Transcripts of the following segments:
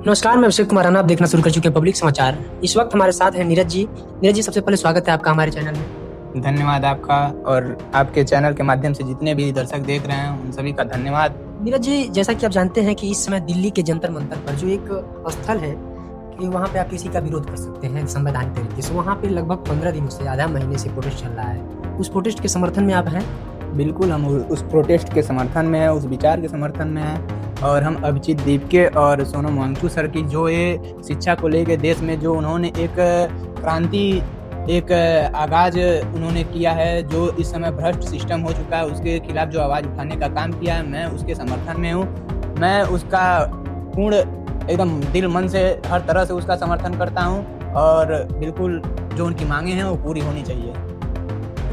नमस्कार, मैं अभिषेक कुमार राणा। आप देखना शुरू कर चुके हैं पब्लिक समाचार। इस वक्त हमारे साथ हैं नीरज जी। नीरज जी, सबसे पहले स्वागत है आपका हमारे चैनल में। धन्यवाद आपका, और आपके चैनल के माध्यम से जितने भी दर्शक देख रहे हैं उन सभी का धन्यवाद। नीरज जी, जैसा कि आप जानते हैं कि इस समय दिल्ली के जंतर मंतर पर जो एक स्थल है कि वहाँ पे आप किसी का विरोध कर सकते हैं संवैधानिक तरीके से। वहाँ पे लगभग 15 दिनों से, आधा महीने से प्रोटेस्ट चल रहा है। उस प्रोटेस्ट के समर्थन में आप हैं? बिल्कुल, हम उस प्रोटेस्ट के समर्थन में हैं, उस विचार के समर्थन में हैं। और हम अभिजीत दीपके और सोनम वांगचुक सर की जो ये शिक्षा को लेकर देश में जो उन्होंने एक क्रांति, एक आगाज उन्होंने किया है, जो इस समय भ्रष्ट सिस्टम हो चुका है, उसके खिलाफ जो आवाज़ उठाने का काम किया है, मैं उसके समर्थन में हूँ। मैं उसका पूर्ण एकदम दिल मन से हर तरह से उसका समर्थन करता हूँ, और बिल्कुल जो उनकी मांगे हैं वो पूरी होनी चाहिए।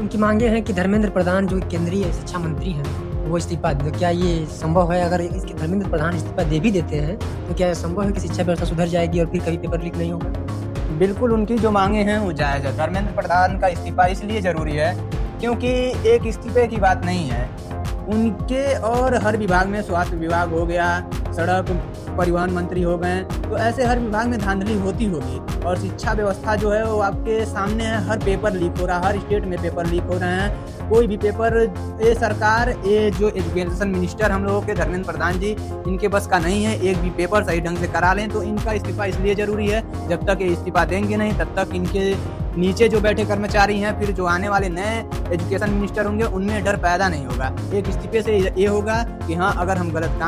उनकी मांगे हैं कि धर्मेंद्र प्रधान जो केंद्रीय शिक्षा मंत्री हैं वो इस्तीफा दे। क्या ये संभव है? अगर इसके धर्मेंद्र प्रधान इस्तीफा दे भी देते हैं तो क्या संभव है कि शिक्षा व्यवस्था सुधर जाएगी और फिर कभी पेपर लीक नहीं होगा? बिल्कुल, उनकी जो मांगे हैं वो जायज़ है। धर्मेंद्र प्रधान का इस्तीफा इसलिए ज़रूरी है क्योंकि एक इस्तीफे की बात नहीं है, उनके और हर विभाग में, स्वास्थ्य विभाग हो गया, सड़क परिवहन मंत्री हो गए, तो ऐसे हर विभाग में धांधली होती होगी। और शिक्षा व्यवस्था जो है वो आपके सामने है, हर पेपर लीक हो रहा है, हर स्टेट में पेपर लीक हो रहे हैं। कोई भी पेपर, ये सरकार, ये जो एजुकेशन मिनिस्टर हम लोगों के धर्मेंद्र प्रधान जी, इनके बस का नहीं है एक भी पेपर सही ढंग से करा लें। तो इनका इस्तीफा इसलिए ज़रूरी है, जब तक ये इस्तीफा देंगे नहीं तब तक इनके नीचे जो बैठे कर्मचारी हैं, फिर जो आने वाले नए एजुकेशन मिनिस्टर होंगे, उनमें डर पैदा नहीं होगा। एक इस्तीफे से ये होगा कि हाँ, अगर हम गलत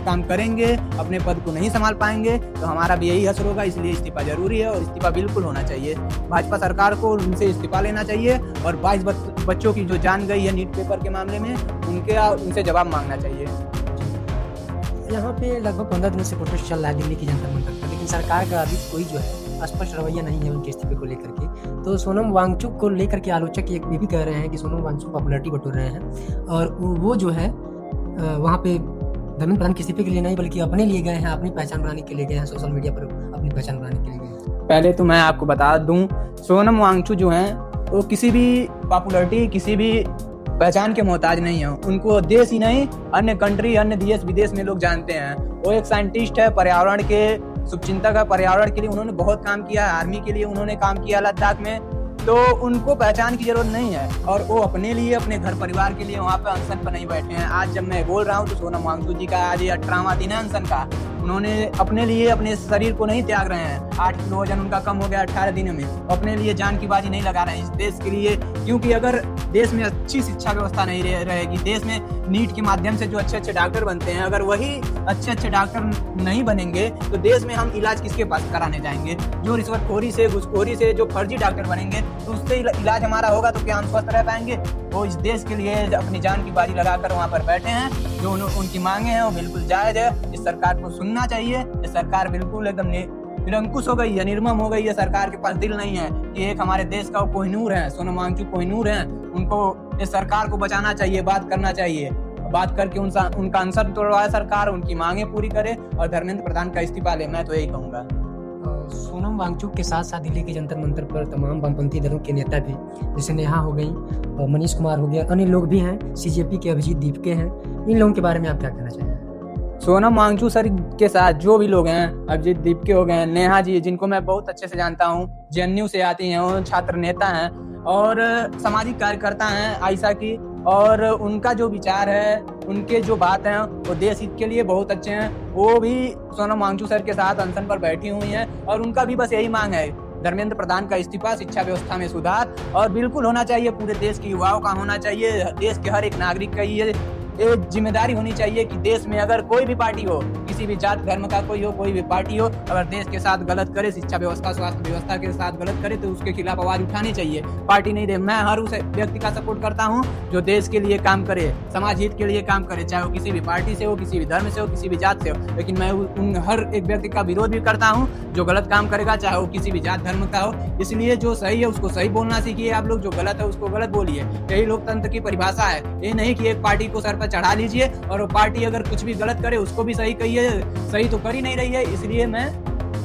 काम करेंगे, अपने पद को नहीं संभाल पाएंगे तो हमारा भी यही असर होगा। इसलिए इस्तीफा जरूरी है और इस्तीफा बिल्कुल होना चाहिए। भाजपा सरकार को उनसे इस्तीफा लेना चाहिए और 22 बच्चों की जो जान गई है नीट पेपर के मामले में, उनसे जवाब मांगना चाहिए। यहाँ पे लगभग 15 दिनों से प्रोटेस्ट चल रहा है दिल्ली की जंतर मंतर पर, लेकिन सरकार का अभी कोई जो है स्पष्ट रवैया नहीं है उनके इस्तीफे को लेकर के। तो सोनम वांगचुक को लेकर के आलोचक ये भी कह रहे हैं कि सोनम वांगचुक पॉपुलैरिटी बटोर रहे हैं, और वो जो है वहाँ पे धर्मेंद्र प्रधान के इस्तीफे के लिए नहीं बल्कि अपने लिए गए हैं, अपनी पहचान बनाने के लिए गए हैं, सोशल मीडिया पर अपनी पहचान बनाने के लिए गए हैं। पहले तो मैं आपको बता दूं, सोनम वांगचुक जो हैं वो किसी भी पॉपुलैरिटी, किसी भी पहचान के मोहताज नहीं है। उनको देश ही नहीं, अन्य कंट्री, अन्य देश विदेश में लोग जानते हैं। वो एक साइंटिस्ट है, पर्यावरण के शुभचिंतक है। पर्यावरण के लिए उन्होंने बहुत काम किया है, आर्मी के लिए उन्होंने काम किया लद्दाख में, तो उनको पहचान की जरूरत नहीं है। और वो अपने लिए, अपने घर परिवार के लिए वहाँ पे अनशन पर नहीं बैठे हैं। आज जब मैं बोल रहा हूँ तो सोनम वांगचुक जी का आज 18वां दिन है अनशन का। उन्होंने अपने लिए, अपने शरीर को नहीं त्याग रहे हैं। 8 किलो वजन उनका कम हो गया 18 दिनों में। अपने लिए जान की बाजी नहीं लगा रहे हैं इस देश के लिए, क्योंकि अगर देश में अच्छी शिक्षा व्यवस्था नहीं रहेगी, देश में नीट के माध्यम से जो अच्छे अच्छे डॉक्टर बनते हैं, अगर वही अच्छे अच्छे डॉक्टर नहीं बनेंगे तो देश में हम इलाज किसके पास कराने जाएंगे? जो रिश्वतखोरी से, घूसखोरी से जो फर्जी डॉक्टर बनेंगे तो उससे इलाज हमारा होगा तो क्या हम स्वस्थ रह पाएंगे? वो इस देश के लिए अपनी जान की बाजी लगाकर वहाँ पर बैठे हैं। जो उनकी मांगे हैं वो बिल्कुल जायज़ है। इस सरकार को सुनना चाहिए। इस सरकार बिल्कुल एकदम निरंकुश हो गई है, निर्मम हो गई है। सरकार के पास दिल नहीं है कि एक हमारे देश का कोहिनूर है, सोनम वांगचुक कोहिनूर है, उनको इस सरकार को बचाना चाहिए, बात करना चाहिए। बात करके उनका अनशन तोड़वाए सरकार, उनकी मांगे पूरी करे और धर्मेंद्र प्रधान का इस्तीफा ले। मैं तो यही कहूँगा। सोनम वांगचुक के साथ साथ दिल्ली के जंतर मंतर पर तमाम वामपंथी दलों के नेता भी, जैसे नेहा हो गई, मनीष कुमार हो गया, अन्य लोग भी हैं, सीजेपी के अभिजीत दीपके हैं। इन लोगों के बारे में आप क्या कहना चाहेंगे? सोनम वांगचुक सर के साथ जो भी लोग हैं, अभिजीत दीपके हो गए, नेहा जी, जिनको मैं बहुत अच्छे से जानता हूँ, जेएनयू से आती हैं, वो छात्र नेता हैं और सामाजिक कार्यकर्ता हैं आयशा की, और उनका जो विचार है, उनके जो बात हैं वो देश हित के लिए बहुत अच्छे हैं। वो भी सोनम वांगचुक सर के साथ अनशन पर बैठी हुई हैं और उनका भी बस यही मांग है, धर्मेंद्र प्रधान का इस्तीफा, शिक्षा व्यवस्था में सुधार, और बिल्कुल होना चाहिए। पूरे देश के युवाओं का होना चाहिए, देश के हर एक नागरिक का ये जिम्मेदारी होनी चाहिए कि देश में अगर कोई भी पार्टी हो, किसी भी जात धर्म का कोई हो, कोई भी पार्टी हो, अगर देश के साथ गलत करे, शिक्षा व्यवस्था, स्वास्थ्य व्यवस्था के साथ गलत करे तो उसके खिलाफ आवाज उठानी चाहिए। पार्टी नहीं दे। मैं हर उस व्यक्ति का सपोर्ट करता हूँ जो देश के लिए काम करे, समाज हित के लिए काम करे, चाहे वो किसी भी पार्टी से हो, किसी भी धर्म से हो, किसी भी जात से हो। लेकिन मैं उन हर एक व्यक्ति का विरोध भी करता हूँ जो गलत काम करेगा, चाहे वो किसी भी जात धर्म का हो। इसलिए जो सही है उसको सही बोलना सीखिए आप लोग, जो गलत है उसको गलत बोलिए। यही लोकतंत्र की परिभाषा है। ये नहीं कि एक पार्टी को सर पर चढ़ा लीजिए और वो पार्टी अगर कुछ भी गलत करे उसको भी सही कहिए। सही तो कर ही नहीं रही है। इसलिए मैं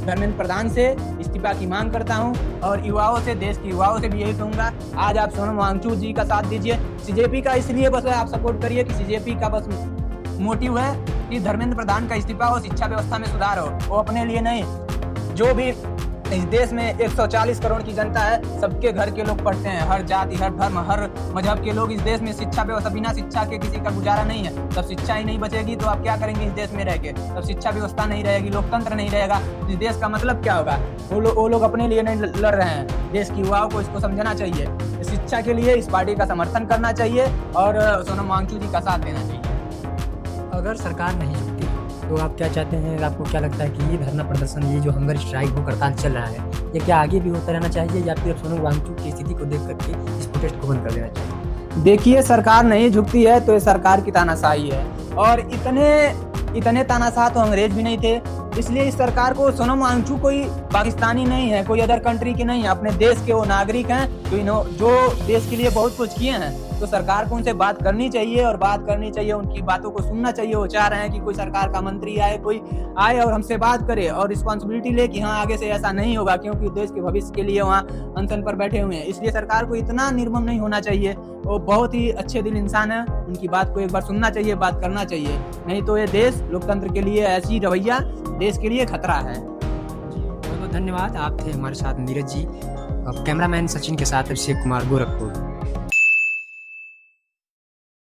धर्मेंद्र प्रधान से इस्तीफा की मांग करता हूं और युवाओं से, देश के युवाओं से भी यही कहूंगा, आज आप सोनम वांगचुक जी का साथ दीजिए। सीजेपी का इसलिए बस आप सपोर्ट करिए कि सीजेपी का बस मोटिव है कि धर्मेंद्र प्रधान का इस्तीफा हो, शिक्षा व्यवस्था में सुधार हो। वो अपने लिए नहीं, जो भी इस देश में 140 करोड़ की जनता है, सबके घर के लोग पढ़ते हैं, हर जाति, हर धर्म, हर मजहब के लोग इस देश में। शिक्षा व्यवस्था, बिना शिक्षा के किसी का गुजारा नहीं है। जब शिक्षा ही नहीं बचेगी तो आप क्या करेंगे इस देश में रह के? जब शिक्षा व्यवस्था नहीं रहेगी, लोकतंत्र नहीं रहेगा, इस देश का मतलब क्या होगा? वो लोग अपने लिए नहीं लड़ रहे हैं, देश की युवाओं को इसको समझना चाहिए। शिक्षा के लिए इस पार्टी का समर्थन करना चाहिए और सोनम वांगचुक जी का साथ देना चाहिए। अगर सरकार नहीं झुकती तो आप क्या चाहते हैं? आपको क्या लगता है कि ये धरना प्रदर्शन, ये जो हंगर स्ट्राइक, वो हड़ताल चल रहा है, ये क्या आगे भी होता रहना चाहिए या फिर सोनम वांगचुक की स्थिति को देख करके इस प्रोटेस्ट को बंद कर देना चाहिए? देखिए, सरकार नहीं झुकती है तो ये सरकार की तानाशाही है, और इतने तानाशाह तो अंग्रेज भी नहीं थे। इसलिए इस सरकार को, सोनम वांगचुक कोई पाकिस्तानी नहीं है, कोई अदर कंट्री के नहीं है, अपने देश के वो नागरिक हैं जो देश के लिए बहुत कुछ किए हैं। तो सरकार को उनसे बात करनी चाहिए, और बात करनी चाहिए, उनकी बातों को सुनना चाहिए। वो चाह रहे हैं कि कोई सरकार का मंत्री आए, कोई आए और हमसे बात करे और रिस्पॉन्सिबिलिटी ले कि हाँ आगे से ऐसा नहीं होगा, क्योंकि देश के भविष्य के लिए वहाँ अनशन पर बैठे हुए हैं। इसलिए सरकार को इतना निर्मम नहीं होना चाहिए। वो बहुत ही अच्छे दिल इंसान है, उनकी बात को एक बार सुनना चाहिए, बात करना चाहिए। नहीं तो ये देश, लोकतंत्र के लिए ऐसी रवैया देश के लिए खतरा है। बहुत बहुत धन्यवाद। आप थे हमारे साथ नीरज जी, कैमरामैन सचिन के साथ अभिषेक कुमार, गोरखपुर।